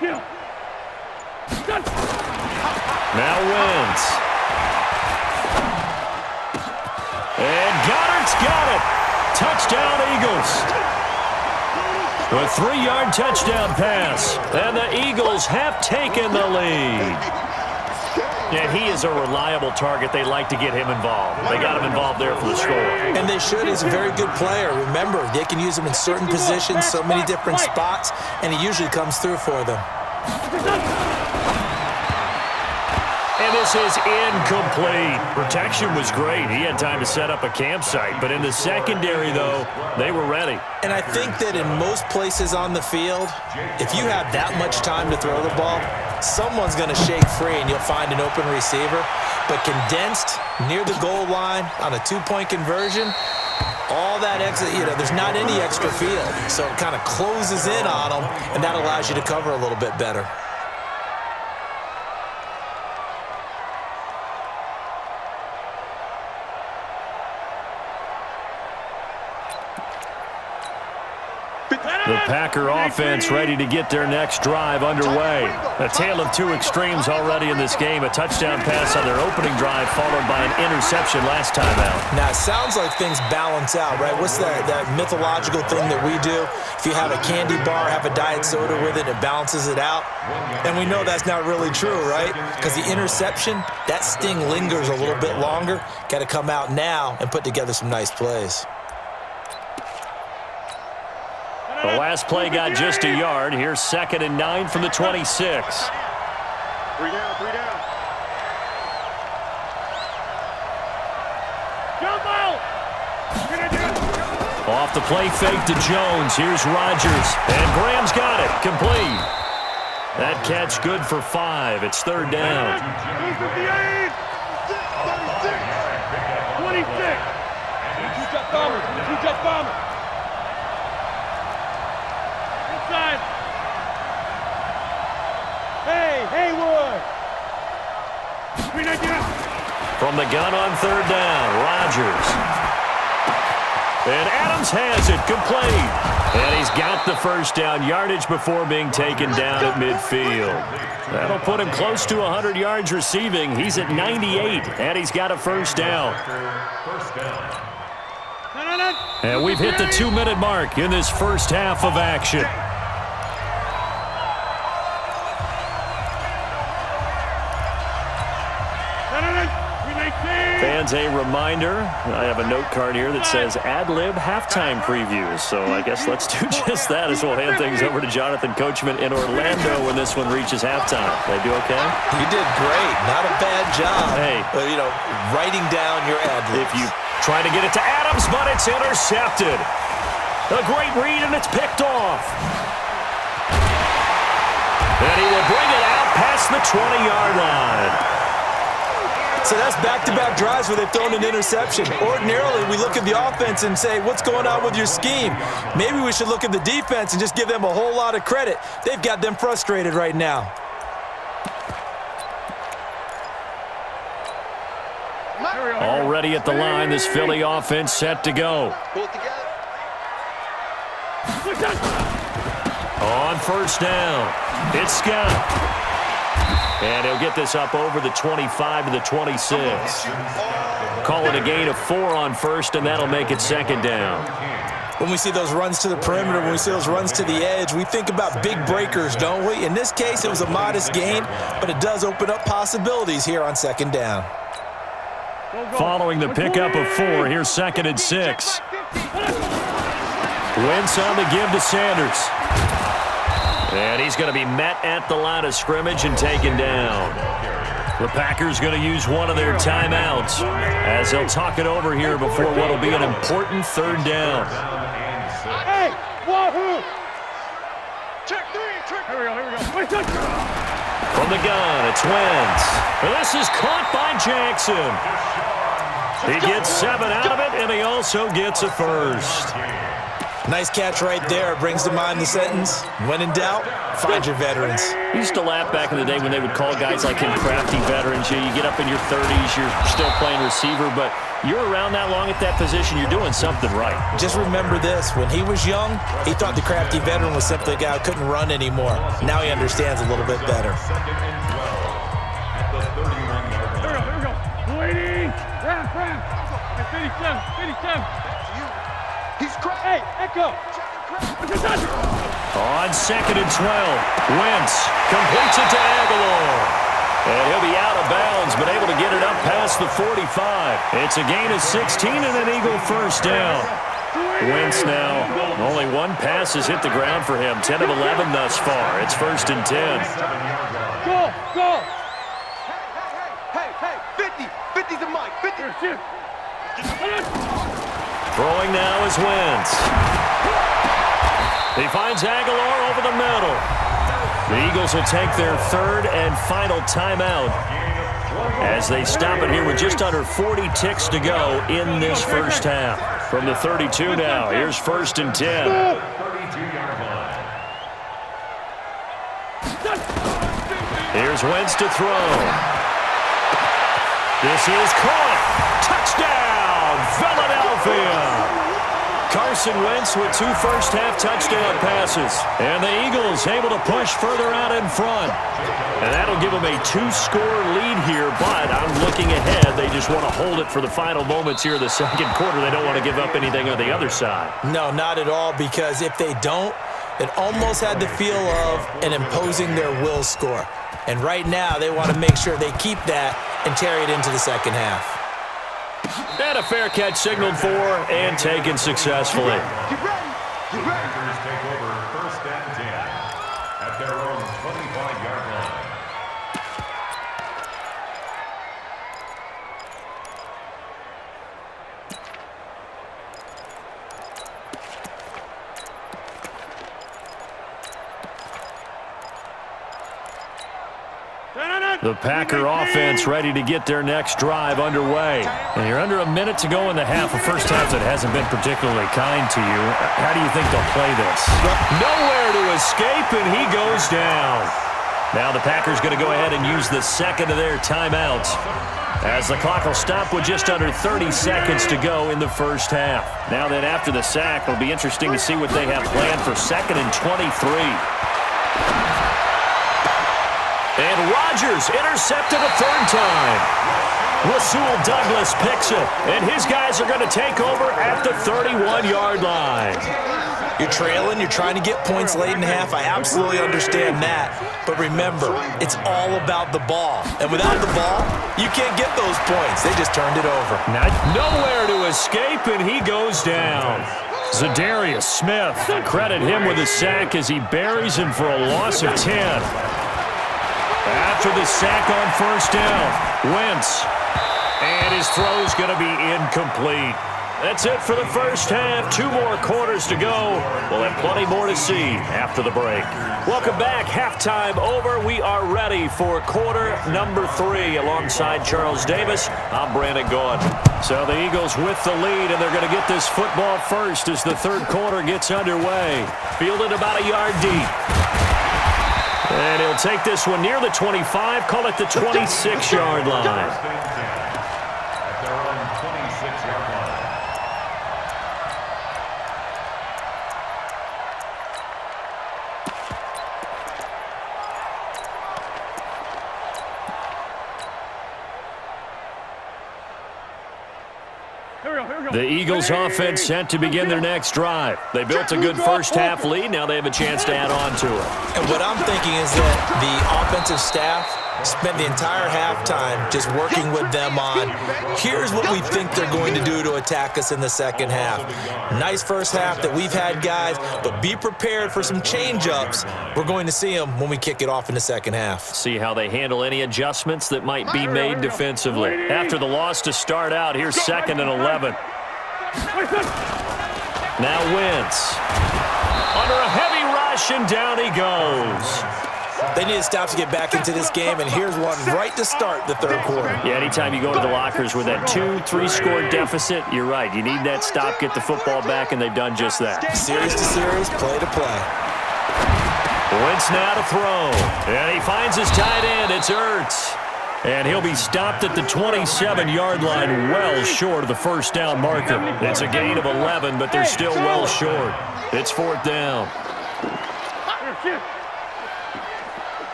Now wins. And Goddard's got it. Touchdown, Eagles. A 3-yard touchdown pass. And the Eagles have taken the lead. And he is a reliable target. They like to get him involved. They got him involved there for the score. And they should. He's a very good player. Remember, they can use him in certain positions, so many different spots, and he usually comes through for them. And this is incomplete. Protection was great. He had time to set up a campsite. But in the secondary, though, they were ready. And I think that in most places on the field, if you have that much time to throw the ball, someone's going to shake free and you'll find an open receiver. But condensed near the goal line on a 2-point conversion, all that extra, there's not any extra field. So it kind of closes in on them, and that allows you to cover a little bit better. The Packer offense ready to get their next drive underway. A tale of two extremes already in this game. A touchdown pass on their opening drive followed by an interception last time out. Now, it sounds like things balance out, right? What's that mythological thing that we do? If you have a candy bar, have a diet soda with it, it balances it out. And we know that's not really true, right? Because the interception, that sting lingers a little bit longer. Got to come out now and put together some nice plays. The last play got just a yard. Here's 2nd and 9 from the 26. 3 down, 3 down. Jump out! Off the play fake to Jones. Here's Rodgers. And Graham's got it. Complete. That catch good for 5. It's 3rd down. 258! 26! Two-jet bomber! Two-jet bomber! Inside! Hey, Haywood! From the gun on 3rd down, Rodgers. And Adams has it, complete. And he's got the first down yardage before being taken down at midfield. That'll put him close to 100 yards receiving. He's at 98, and he's got a first down. And we've hit the 2-minute mark in this first half of action. Fans, a reminder, I have a note card here that says ad-lib halftime previews. So I guess let's do just that as we'll hand things over to Jonathan Coachman in Orlando when this one reaches halftime. They do okay? You did great. Not a bad job. Hey. Writing down your ad-libs. If you try to get it to Adams, but it's intercepted. A great read, and it's picked off. And he will bring it out past the 20-yard line. So that's back-to-back drives where they've thrown an interception. Ordinarily, we look at the offense and say, what's going on with your scheme? Maybe we should look at the defense and just give them a whole lot of credit. They've got them frustrated right now. Already at the line, this Philly offense set to go. On 1st down, it's Scott. And he'll get this up over the 25 to the 26. Call it a gain of 4 on 1st, and that'll make it 2nd down. When we see those runs to the perimeter, when we see those runs to the edge, we think about big breakers, don't we? In this case, it was a modest gain, but it does open up possibilities here on 2nd down. Following the pickup of 4, here's 2nd and 6. Wentz on the give to Sanders. And he's going to be met at the line of scrimmage and taken down. The Packers going to use one of their timeouts as they'll talk it over here before what will be an important 3rd down. Hey, wahoo! Check 3, check. Here we go. Wait, From the gun, it's Wentz. This is caught by Jackson. He gets 7 out of it, and he also gets a first. Nice catch right there. Brings to mind the sentence, when in doubt, find your veterans. I used to laugh back in the day when they would call guys like him crafty veterans. You get up in your 30s, you're still playing receiver, but you're around that long at that position, you're doing something right. Just remember this. When he was young, he thought the crafty veteran was simply a guy who couldn't run anymore. Now he understands a little bit better. Here we go. Waiting. Ramp. 57. He's crazy. Hey, Echo. On 2nd and 12, Wentz completes it to Aguilar. And he'll be out of bounds, but able to get it up past the 45. It's a gain of 16 and an Eagle first down. Wentz now, only one pass has hit the ground for him. 10 of 11 thus far. It's 1st and 10. Go. Hey, 50's the mic, 50. Throwing now is Wentz. He finds Aguilar over the middle. The Eagles will take their 3rd and final timeout as they stop it here with just under 40 ticks to go in this first half. From the 32 now, here's 1st and 10. Here's Wentz to throw. This is caught. Touchdown, Philadelphia. Carson Wentz with 2 first-half touchdown passes. And the Eagles able to push further out in front. And that'll give them a 2-score lead here, but I'm looking ahead. They just want to hold it for the final moments here of the second quarter. They don't want to give up anything on the other side. No, not at all, because if they don't, it almost had the feel of an imposing their will score. And right now, they want to make sure they keep that and carry it into the second half. And a fair catch signaled for and taken successfully. You ready? Packers take over 1st and 10 at their own 25-yard line. The Packer offense ready to get their next drive underway. And you're under a minute to go in the half. A first half that hasn't been particularly kind to you. How do you think they'll play this? Nowhere to escape, and he goes down. Now the Packers going to go ahead and use the 2nd of their timeouts, as the clock will stop with just under 30 seconds to go in the first half. Now then, after the sack, it'll be interesting to see what they have planned for 2nd and 23. And Rodgers intercepted a 3rd time. Rasul Douglas picks it, and his guys are going to take over at the 31-yard line. You're trailing, you're trying to get points late in half. I absolutely understand that. But remember, it's all about the ball. And without the ball, you can't get those points. They just turned it over. Nowhere to escape, and he goes down. Zadarius Smith, credit him with a sack as he buries him for a loss of 10. After the sack on 1st down, Wentz. And his throw's going to be incomplete. That's it for the first half. 2 more quarters to go. We'll have plenty more to see after the break. Welcome back. Halftime over. We are ready for quarter number 3. Alongside Charles Davis, I'm Brandon Gaudin. So the Eagles with the lead, and they're going to get this football first as the 3rd quarter gets underway. Fielded about a yard deep. And he'll take this one near the 25, call it the 26-yard line. At their own 26-yard line. The Eagles offense set to begin their next drive. They built a good first half lead. Now they have a chance to add on to it. And what I'm thinking is that the offensive staff spent the entire halftime just working with them on, here's what we think they're going to do to attack us in the second half. Nice first half that we've had, guys, but be prepared for some change-ups. We're going to see them when we kick it off in the second half. See how they handle any adjustments that might be made defensively. After the loss to start out, here's 2nd and 11. Now Wentz. Under a heavy rush, and down he goes. They need to stop to get back into this game, and here's one right to start the third quarter. Yeah, anytime you go to the lockers with that 2-3 score deficit, you're right. You need that stop, get the football back, and they've done just that. Series to series, play to play. Wentz now to throw. And he finds his tight end. It's Ertz. And he'll be stopped at the 27-yard line, well short of the first down marker. It's a gain of 11, but they're still well short. It's fourth down.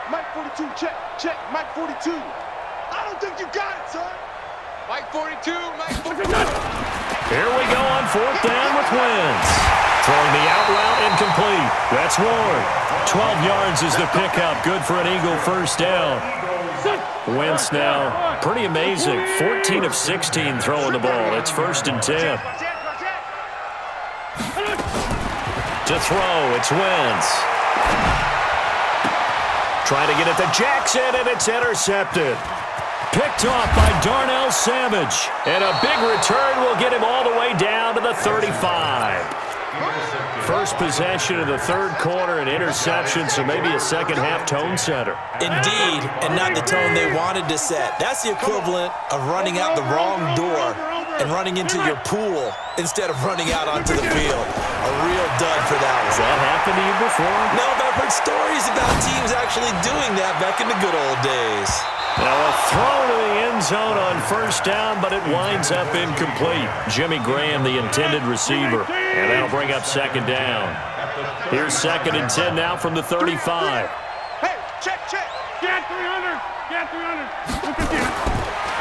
Mike 42, check, Mike 42. I don't think you got it, son. Mike 42, Mike 42. Here we go on fourth down with Wentz. Throwing the out route incomplete. That's Ward. 12 yards is the pickup. Good for an Eagle first down. Wentz now, pretty amazing. 14 of 16 throwing the ball. It's first and 10. To throw, it's Wentz. Trying to get it to Jackson, and it's intercepted. Picked off by Darnell Savage. And a big return will get him all the way down to the 35. First possession of the third quarter, an interception, so maybe a second-half tone setter. Indeed, and not the tone they wanted to set. That's the equivalent of running out the wrong door and running into your pool instead of running out onto the field. A real dud for that one. Has that happened to you before? No, but I've heard stories about teams actually doing that back in the good old days. Now a throw to the end zone on first down, but it winds up incomplete. Jimmy Graham, the intended receiver, and that'll bring up second down. Here's second and 10 now from the 35. Hey, check. Get 300. Look at that.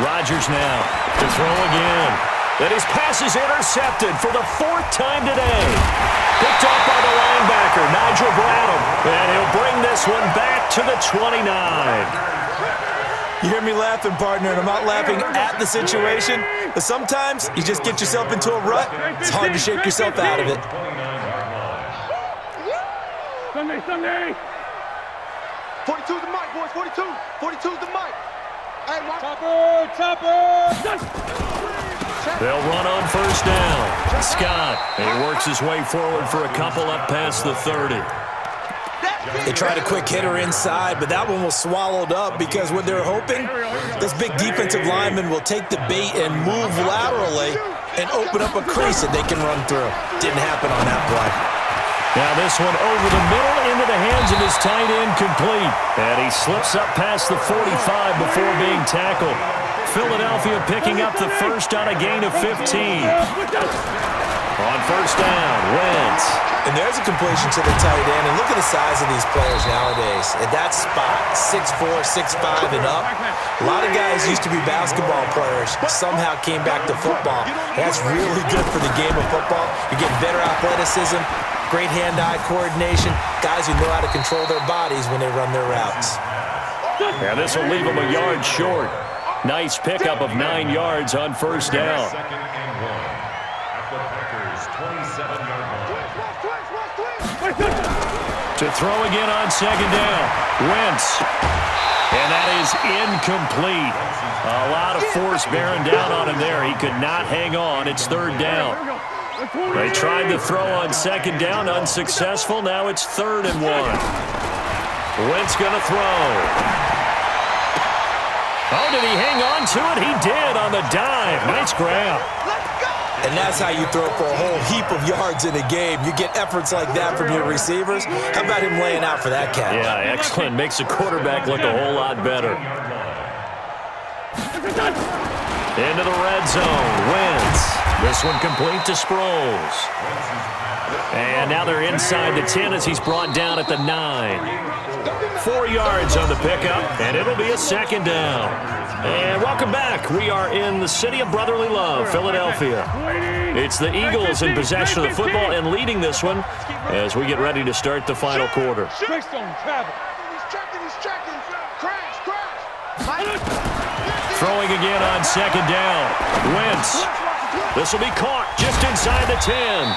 Rodgers now to throw again. And his pass is intercepted for the fourth time today. Picked off by the linebacker, Nigel Bradham. And he'll bring this one back to the 29. You hear me laughing, partner, and I'm not laughing at the situation, but sometimes you just get yourself into a rut. It's hard to shake yourself out of it. Sunday. 42's the mic, boys. 42's the mic. Hey, Chopper. They'll run on first down. Scott, and he works his way forward for a couple up past the 30. They tried a quick hitter inside, but that one was swallowed up because what they're hoping, this big defensive lineman will take the bait and move laterally and open up a crease that they can run through. Didn't happen on that play. Now this one over the middle into the hands of his tight end, complete. And he slips up past the 45 before being tackled. Philadelphia picking up the first on a gain of 15. On first down, Wentz. And there's a completion to the tight end. And look at the size of these players nowadays. At that spot, 6'4", 6'5", and up. A lot of guys used to be basketball players, somehow came back to football. That's really good for the game of football. You're getting better athleticism, great hand-eye coordination, guys who know how to control their bodies when they run their routes. And this will leave them a yard short. Nice pickup of 9 yards on first down. Second and 1 at the Packers' 27-yard line. To throw again on second down, Wentz. And that is incomplete. A lot of force bearing down on him there. He could not hang on. It's third down. They tried to throw on second down, unsuccessful. Now it's 3rd and 1. Wentz going to throw. Oh, did he hang on to it? He did on the dive. Nice grab. And that's how you throw for a whole heap of yards in a game. You get efforts like that from your receivers. How about him laying out for that catch? Yeah, excellent. Makes the quarterback look a whole lot better. Into the red zone. Wentz. This one complete to Sproles. And now they're inside the 10 as he's brought down at the 9. 4 yards on the pickup, and it'll be a second down. And welcome back. We are in the city of brotherly love, Philadelphia. It's the Eagles in possession of the football and leading this one as we get ready to start the final quarter. He's tracking. Crash. Throwing again on second down. Wentz. This will be caught just inside the 10.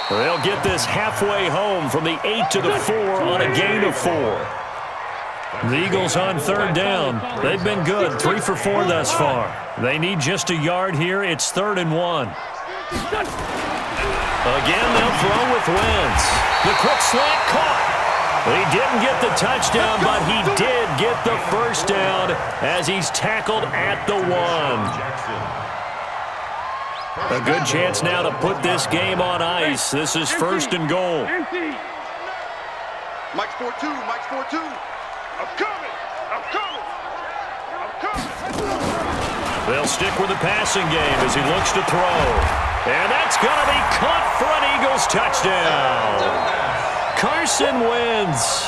They'll get this halfway home from the 8 to the 4 on a gain of 4. The Eagles on third down. They've been good, 3 for 4 thus far. They need just a yard here. It's 3rd and 1. Again, they'll throw with Wentz. The quick slant caught. He didn't get the touchdown, but he did get the first down as he's tackled at the 1. A good chance now to put this game on ice. This is 1st and goal. Mike's 4-2. Mike's 4-2. I'm coming. I'm coming. I'm coming. They'll stick with the passing game as he looks to throw. And that's going to be caught for an Eagles touchdown. Carson Wentz